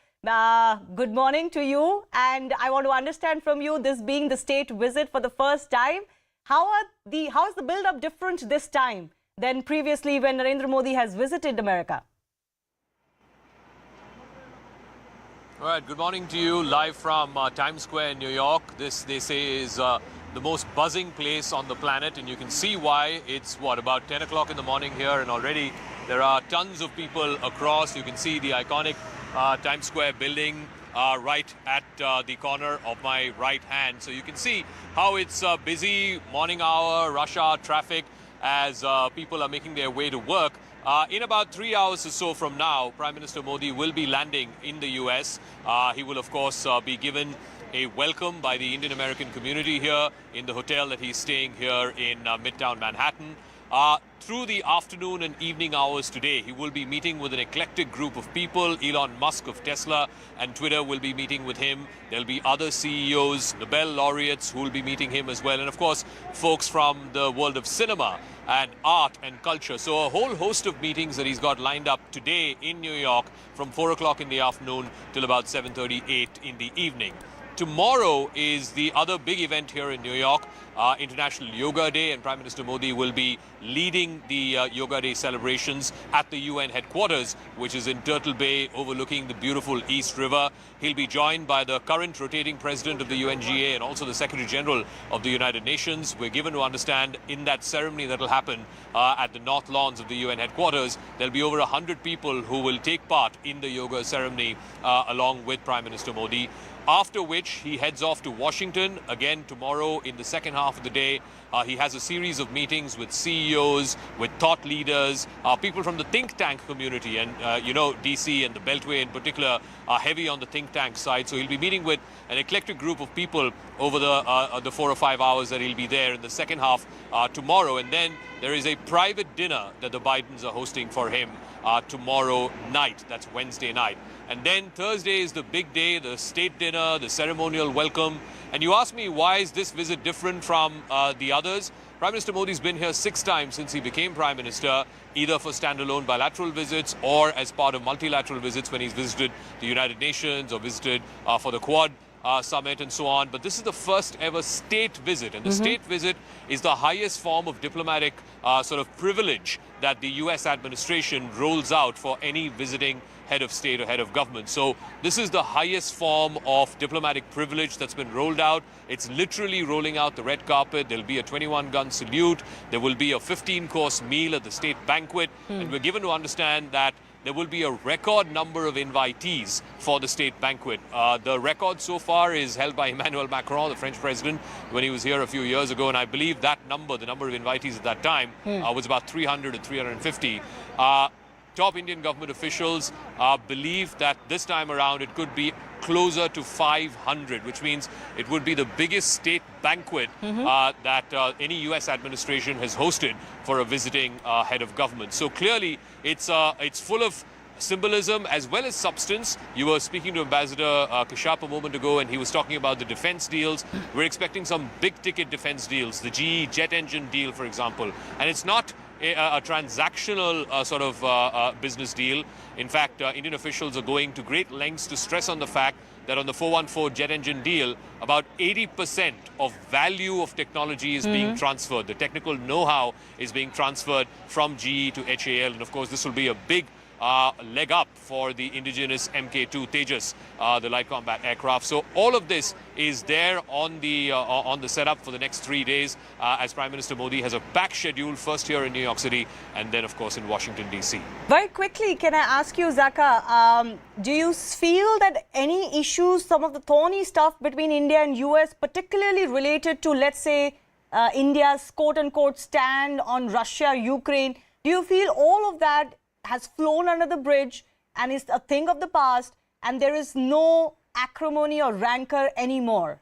S1: good morning to you. And I want to understand from you, this being the state visit for the first time, how is the build-up different this time than previously when Narendra Modi has visited America?
S14: All right, good morning to you, live from Times Square in New York. This, they say, is the most buzzing place on the planet, and you can see why. It's, about 10 o'clock in the morning here, and already there are tons of people across. You can see the iconic Times Square building right at the corner of my right hand. So you can see how it's busy, morning hour, rush hour traffic as people are making their way to work. In about 3 hours or so from now, Prime Minister Modi will be landing in the US. He will, of course, be given a welcome by the Indian American community here in the hotel that he's staying here in Midtown Manhattan. Through the afternoon and evening hours today, he will be meeting with an eclectic group of people. Elon Musk of Tesla and Twitter will be meeting with him. There'll be other CEOs, Nobel laureates who will be meeting him as well. And of course, folks from the world of cinema and art and culture. So a whole host of meetings that he's got lined up today in New York from 4 o'clock in the afternoon till about 7:38 in the evening. Tomorrow is the other big event here in New York, International Yoga Day, and Prime Minister Modi will be leading the Yoga Day celebrations at the UN headquarters, which is in Turtle Bay, overlooking the beautiful East River. He'll be joined by the current rotating president of the UNGA and also the Secretary General of the United Nations. We're given to understand in that ceremony that will happen at the North Lawns of the UN headquarters, there'll be over 100 people who will take part in the yoga ceremony along with Prime Minister Modi. After which he heads off to Washington again tomorrow in the second half of the day. He has a series of meetings with CEOs, with thought leaders, people from the think tank community. And, you know, DC and the Beltway in particular are heavy on the think tank side. So he'll be meeting with an eclectic group of people over the 4 or 5 hours that he'll be there in the second half tomorrow. And then there is a private dinner that the Bidens are hosting for him tomorrow night. That's Wednesday night. And then Thursday is the big day, the state dinner, the ceremonial welcome. And you ask me, why is this visit different from the others? Prime Minister Modi's been here 6 times since he became Prime Minister, either for standalone bilateral visits or as part of multilateral visits when he's visited the United Nations or visited for the Quad summit and so on. But this is the first ever state visit, and the state visit is the highest form of diplomatic sort of privilege that the US administration rolls out for any visiting head of state or head of government. So this is the highest form of diplomatic privilege that's been rolled out. It's literally rolling out the red carpet. There'll be a 21-gun salute. There will be a 15-course meal at the state banquet. And we're given to understand that there will be a record number of invitees for the state banquet. The record so far is held by Emmanuel Macron, the French president, when he was here a few years ago. And I believe that number, the number of invitees at that time, was about 300 to 350. Top Indian government officials believe that this time around it could be closer to 500, which means it would be the biggest state banquet that any US administration has hosted for a visiting head of government. So clearly it's full of symbolism as well as substance. You were speaking to Ambassador Kashap a moment ago, and he was talking about the defense deals. We're expecting some big ticket defense deals, the GE jet engine deal, for example. And it's not a transactional sort of business deal. In fact, Indian officials are going to great lengths to stress on the fact that on the 414 jet engine deal, about 80% of value of technology is being transferred. The technical know-how is being transferred from GE to HAL. And of course, this will be a big leg up for the indigenous Mk2 Tejas, the light combat aircraft. So all of this is there on the setup for the next 3 days, as Prime Minister Modi has a packed schedule, first here in New York City and then of course in Washington DC.
S1: Very quickly, can I ask you, Zaka, do you feel that any issues, some of the thorny stuff between India and US, particularly related to, let's say, India's quote-unquote stand on Russia, Ukraine, do you feel all of that has flown under the bridge and is a thing of the past, and there is no acrimony or rancor anymore?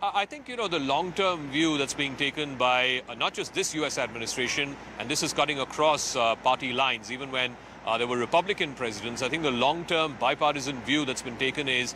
S14: I think, you know, the long-term view that's being taken by not just this US administration, and this is cutting across party lines, even when there were Republican presidents. I think the long-term bipartisan view that's been taken is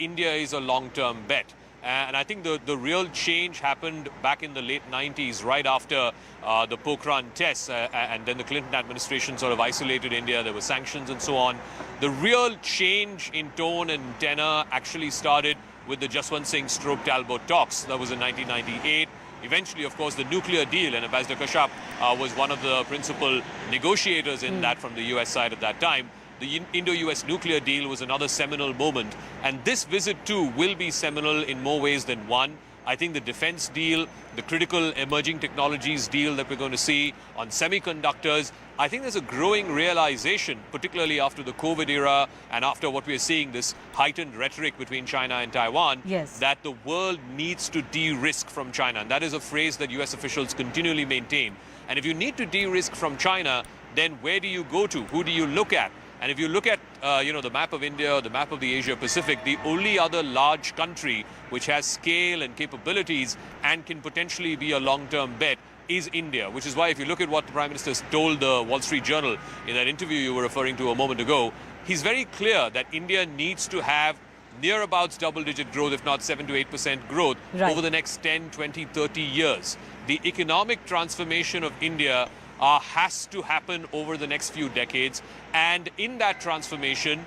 S14: India is a long-term bet. And I think the real change happened back in the late 90s, right after the Pokhran tests, and then the Clinton administration sort of isolated India. There were sanctions and so on. The real change in tone and tenor actually started with the Jaswant Singh Talbot talks. That was in 1998. Eventually, of course, the nuclear deal, and Ambassador Kashap was one of the principal negotiators in that from the US side at that time. The Indo-US nuclear deal was another seminal moment. And this visit too will be seminal in more ways than one. I think the defense deal, the critical emerging technologies deal that we're going to see on semiconductors, I think there's a growing realization, particularly after the COVID era and after what we're seeing, this heightened rhetoric between China and Taiwan, that the world needs to de-risk from China. And that is a phrase that US officials continually maintain. And if you need to de-risk from China, then where do you go to? Who do you look at? And if you look at, you know, the map of India, the map of the Asia Pacific, the only other large country which has scale and capabilities and can potentially be a long-term bet is India, which is why if you look at what the Prime Minister told the Wall Street Journal in that interview you were referring to a moment ago, he's very clear that India needs to have near-abouts double-digit growth, if not 7 to 8% growth over the next 10, 20, 30 years. The economic transformation of India has to happen over the next few decades. And in that transformation,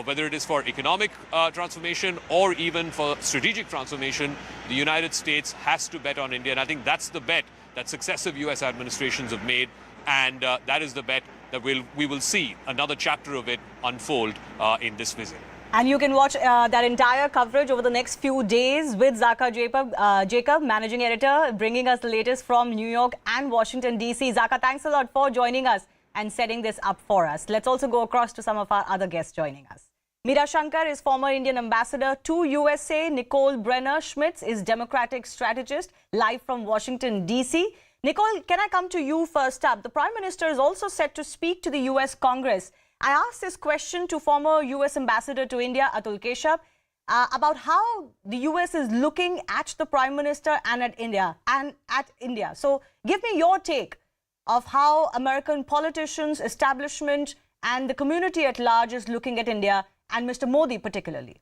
S14: whether it is for economic transformation or even for strategic transformation, the United States has to bet on India. And I think that's the bet that successive US administrations have made. And that is the bet that we will see another chapter of it unfold in this visit.
S1: And you can watch that entire coverage over the next few days with Zaka Jacob, managing editor, bringing us the latest from New York and Washington, D.C. Zaka, thanks a lot for joining us and setting this up for us. Let's also go across to some of our other guests joining us. Meera Shankar is former Indian ambassador to USA. Nicole Brenner-Schmitz is Democratic strategist, live from Washington, D.C. Nicole, can I come to you first up? The Prime Minister is also set to speak to the US Congress. I asked this question to former US Ambassador to India, Atul Keshav, about how the US is looking at the Prime Minister and at India. So give me your take of how American politicians, establishment and the community at large is looking at India and Mr. Modi particularly.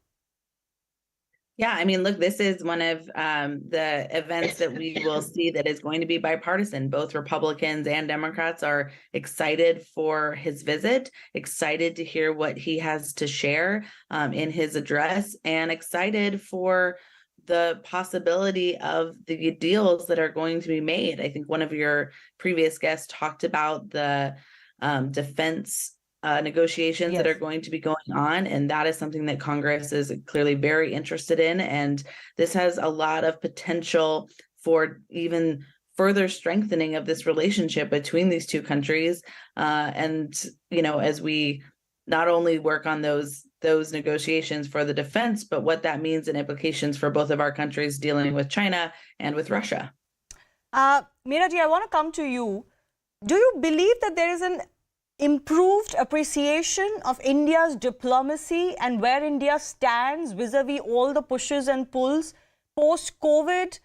S15: Yeah, I mean, look, this is one of the events that we will see that is going to be bipartisan. Both Republicans and Democrats are excited for his visit, excited to hear what he has to share in his address, and excited for the possibility of the deals that are going to be made. I think one of your previous guests talked about the defense negotiations that are going to be going on, and that is something that Congress is clearly very interested in, and this has a lot of potential for even further strengthening of this relationship between these two countries. And you know, as we not only work on those negotiations for the defense, but what that means and implications for both of our countries dealing with China and with Russia.
S1: Meera ji, I want to come to you. Do you believe that there is an improved appreciation of India's diplomacy and where India stands vis-a-vis all the pushes and pulls post-COVID,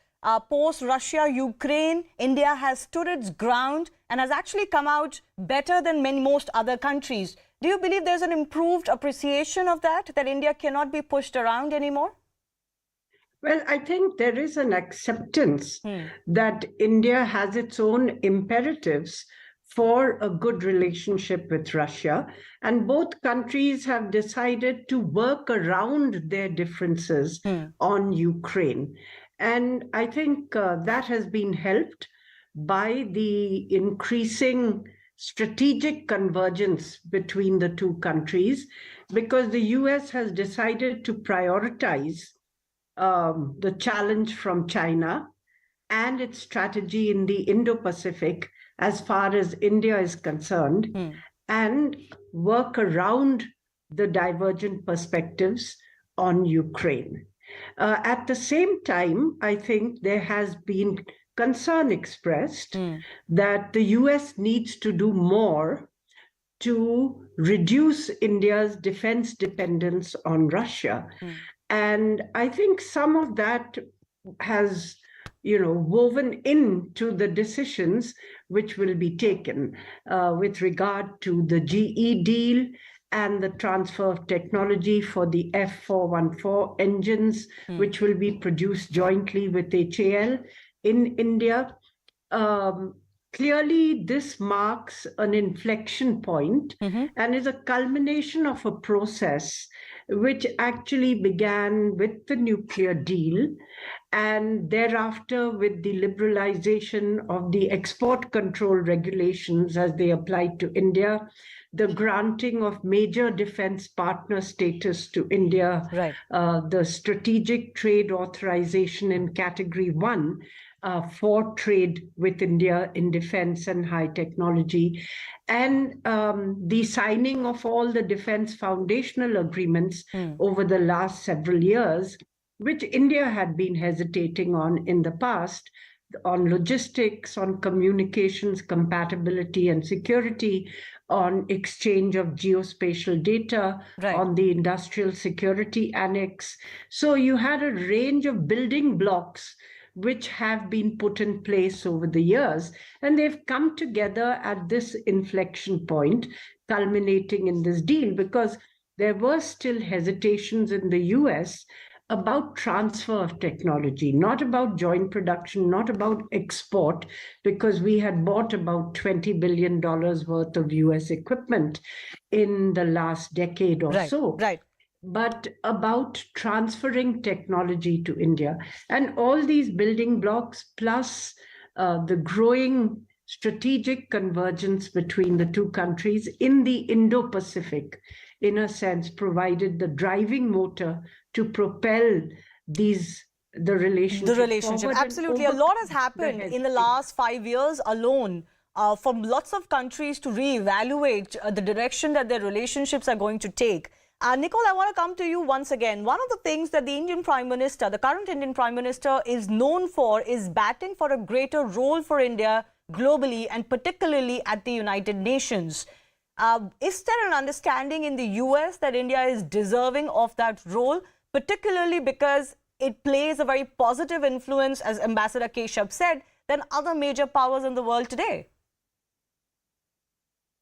S1: post-Russia, Ukraine? India has stood its ground and has actually come out better than most other countries. Do you believe there's an improved appreciation of that India cannot be pushed around anymore?
S16: Well, I think there is an acceptance that India has its own imperatives for a good relationship with Russia, and both countries have decided to work around their differences on Ukraine. And I think that has been helped by the increasing strategic convergence between the two countries, because the US has decided to prioritize the challenge from China and its strategy in the Indo-Pacific as far as India is concerned, and work around the divergent perspectives on Ukraine. At the same time, I think there has been concern expressed that the US needs to do more to reduce India's defense dependence on Russia. And I think some of that has woven into the decisions which will be taken with regard to the GE deal and the transfer of technology for the F414 engines, which will be produced jointly with HAL in India. Clearly, this marks an inflection point and is a culmination of a process which actually began with the nuclear deal, and thereafter with the liberalization of the export control regulations as they applied to India, the granting of major defense partner status to India, the strategic trade authorization in Category 1 for trade with India in defense and high technology, and the signing of all the defense foundational agreements over the last several years, which India had been hesitating on in the past, on logistics, on communications, compatibility and security, on exchange of geospatial data, on the industrial security annex. So you had a range of building blocks which have been put in place over the years, and they've come together at this inflection point, culminating in this deal, because there were still hesitations in the US about transfer of technology, not about joint production, not about export, because we had bought about $20 billion worth of US equipment in the last decade or so.
S1: Right.
S16: But about transferring technology to India. And all these building blocks, plus the growing strategic convergence between the two countries in the Indo-Pacific, in a sense, provided the driving motor to propel the relationship forward.
S1: Absolutely. A lot has happened in the last 5 years alone for lots of countries to reevaluate the direction that their relationships are going to take. Nicole, I want to come to you once again. One of the things that the Indian Prime Minister, the current Indian Prime Minister, is known for is batting for a greater role for India globally and particularly at the United Nations. Is there an understanding in the US that India is deserving of that role, particularly because it plays a very positive influence, as Ambassador Keshav said, than other major powers in the world today?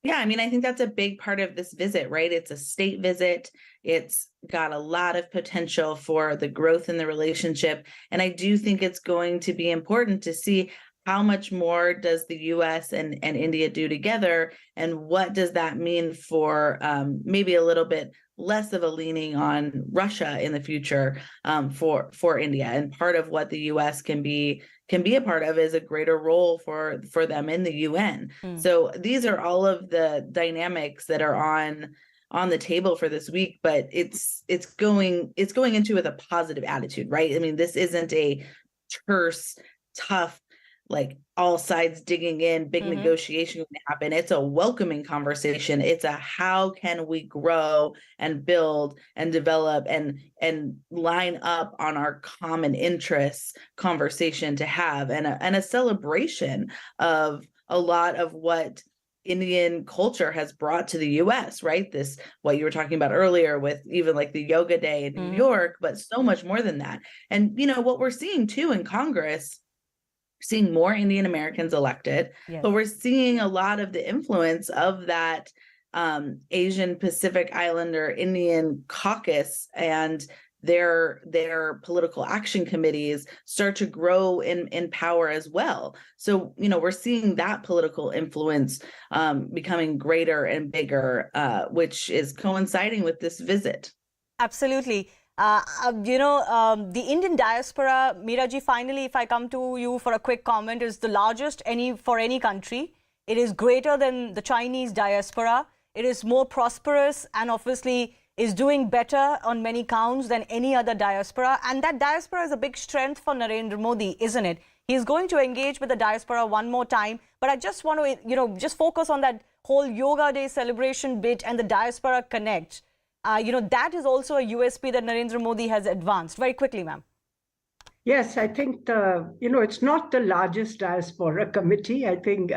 S15: Yeah, I mean, I think that's a big part of this visit, right? It's a state visit. It's got a lot of potential for the growth in the relationship. And I do think it's going to be important to see how much more does the US and India do together, and what does that mean for maybe a little bit less of a leaning on Russia in the future for India. And part of what the US can be a part of is a greater role for them in the UN. So these are all of the dynamics that are on the table for this week, but it's going into with a positive attitude, right? I mean, this isn't a terse, tough, like all sides digging in, big negotiation going to happen. It's a welcoming conversation. It's a how can we grow and build and develop and line up on our common interests conversation to have, and a celebration of a lot of what Indian culture has brought to the US, right? This, what you were talking about earlier with even like the Yoga Day in New York, but so much more than that. And, you know, what we're seeing too in Congress, seeing more Indian Americans elected, but we're seeing a lot of the influence of that Asian Pacific Islander Indian caucus and their political action committees start to grow in power as well. So, you know, we're seeing that political influence becoming greater and bigger, which is coinciding with this visit.
S1: Absolutely. The Indian diaspora, Meeraji, finally, if I come to you for a quick comment, is the largest for any country. It is greater than the Chinese diaspora. It is more prosperous and obviously is doing better on many counts than any other diaspora. And that diaspora is a big strength for Narendra Modi, isn't it? He's going to engage with the diaspora one more time. But I just want to, just focus on that whole Yoga Day celebration bit and the Diaspora Connect. That is also a USP that Narendra Modi has advanced. Very quickly, ma'am.
S16: Yes, I think it's not the largest diaspora committee, I think,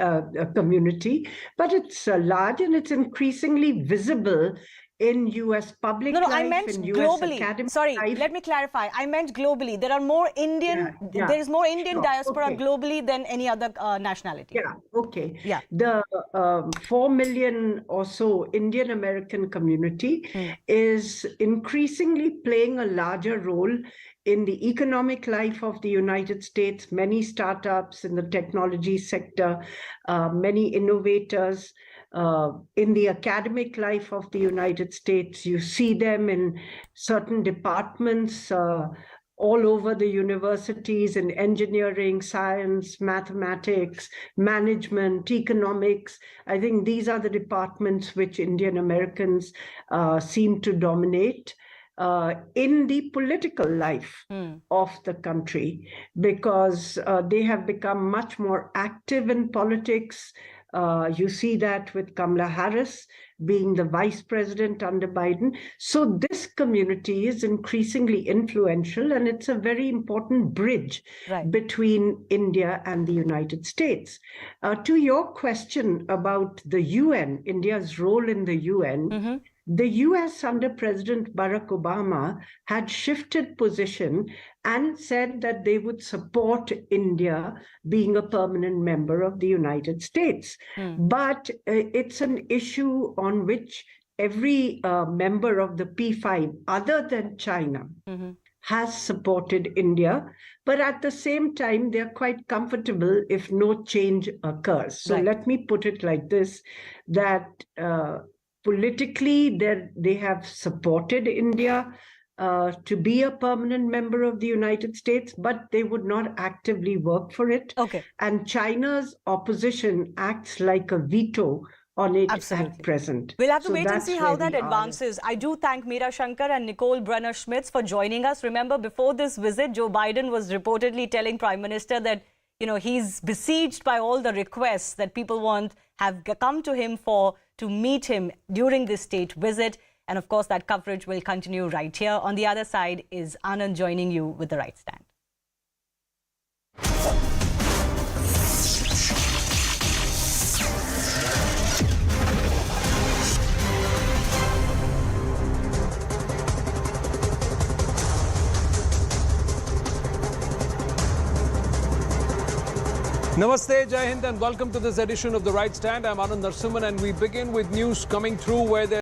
S16: community, but it's large and it's increasingly visible in US public life,
S1: I meant
S16: in
S1: globally.
S16: US academic
S1: Sorry,
S16: life.
S1: let me clarify. I meant globally. There are more Indian, there is more Indian diaspora globally than any other nationality.
S16: Yeah, okay.
S1: Yeah.
S16: The 4 million or so Indian American community is increasingly playing a larger role in the economic life of the United States. Many startups in the technology sector, many innovators. In the academic life of the United States, you see them in certain departments all over the universities in engineering, science, mathematics, management, economics. I think these are the departments which Indian Americans seem to dominate in the political life of the country, because they have become much more active in politics. You see that with Kamala Harris being the vice president under Biden. So this community is increasingly influential, and it's a very important bridge between India and the United States. To your question about the UN, India's role in the UN, the US under President Barack Obama had shifted position and said that they would support India being a permanent member of the United States. But it's an issue on which every member of the P5, other than China, has supported India, but at the same time, they're quite comfortable if no change occurs. So let me put it like this, that politically, they have supported India to be a permanent member of the United States, but they would not actively work for it.
S1: Okay.
S16: And China's opposition acts like a veto on it at present.
S1: We'll have to
S16: So
S1: wait and
S16: that's
S1: see how
S16: where
S1: that
S16: we are.
S1: advances. I do thank Meera Shankar and Nicole Brunner-Schmitz for joining us. Remember, before this visit, Joe Biden was reportedly telling Prime Minister that, you know, he's besieged by all the requests that people have come to him to meet him during this state visit. And of course, that coverage will continue right here. On the other side is Anand joining you with The Right Stand.
S17: Namaste, Jai Hind, and welcome to this edition of The Right Stand. I'm Anand Narsimhan, and we begin with news coming through where there